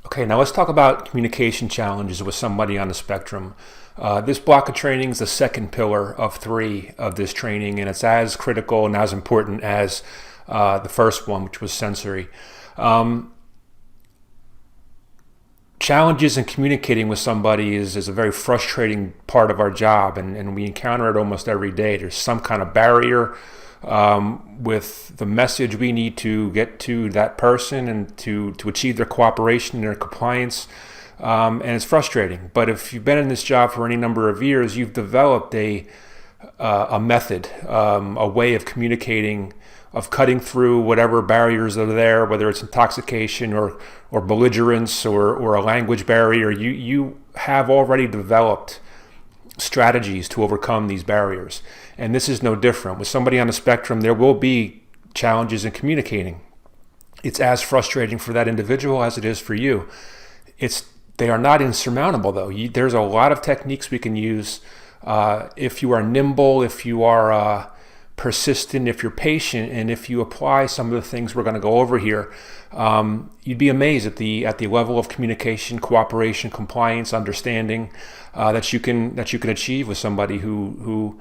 Okay, now let's talk about communication challenges with somebody on the spectrum. This block of training is the second pillar of three of this training, and it's as critical and as important as the first one, which was sensory. Challenges in communicating with somebody is a very frustrating part of our job, and we encounter it almost every day. There's some kind of barrier with the message we need to get to that person and to achieve their cooperation and their compliance. And it's frustrating. But if you've been in this job for any number of years, you've developed a method, a way of communicating, of cutting through whatever barriers are there, whether it's intoxication or belligerence or a language barrier. You have already developed strategies to overcome these barriers. And this is no different. With somebody on the spectrum, there will be challenges in communicating. It's as frustrating for that individual as it is for you. They are not insurmountable, though. There's a lot of techniques we can use. If you are nimble, if you are persistent, if you're patient, and if you apply some of the things we're going to go over here, you'd be amazed at the level of communication, cooperation, compliance, understanding that you can achieve with somebody who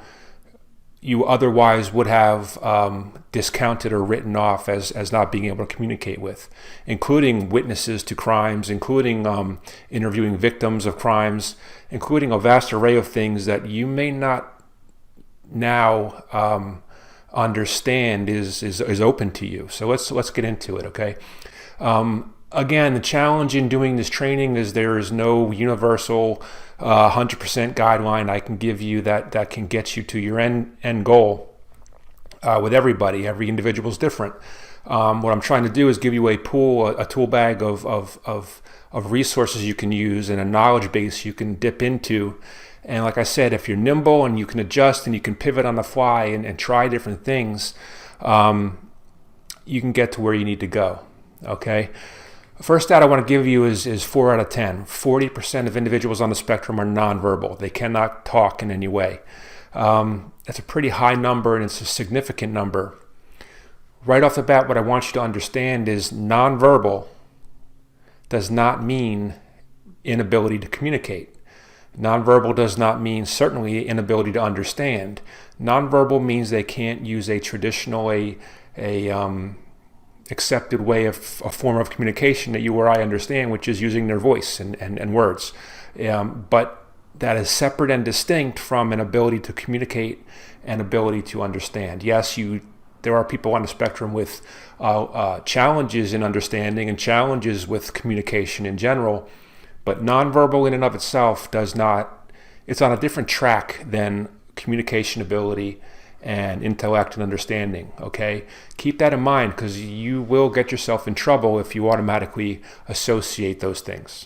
you otherwise would have discounted or written off as not being able to communicate with, including witnesses to crimes, including interviewing victims of crimes, including a vast array of things that you may not now understand is open to you. So let's get into it, okay? Again, the challenge in doing this training is there is no universal 100% guideline I can give you that can get you to your end goal with everybody. Every individual is different. What I'm trying to do is give you a tool bag of resources you can use and a knowledge base you can dip into. And like I said, if you're nimble and you can adjust and you can pivot on the fly and try different things, you can get to where you need to go, okay? First stat I want to give you is 4 out of 10. 40% of individuals on the spectrum are nonverbal. They cannot talk in any way. That's a pretty high number, and it's a significant number. Right off the bat, what I want you to understand is nonverbal does not mean inability to communicate. Nonverbal does not mean certainly inability to understand. Nonverbal means they can't use a traditional, accepted way of a form of communication that you or I understand, which is using their voice and words. But that is separate and distinct from an ability to communicate and ability to understand. Yes, there are people on the spectrum with challenges in understanding and challenges with communication in general, but nonverbal in and of itself it's on a different track than communication ability and intellect and understanding, okay? Keep that in mind, because you will get yourself in trouble if you automatically associate those things.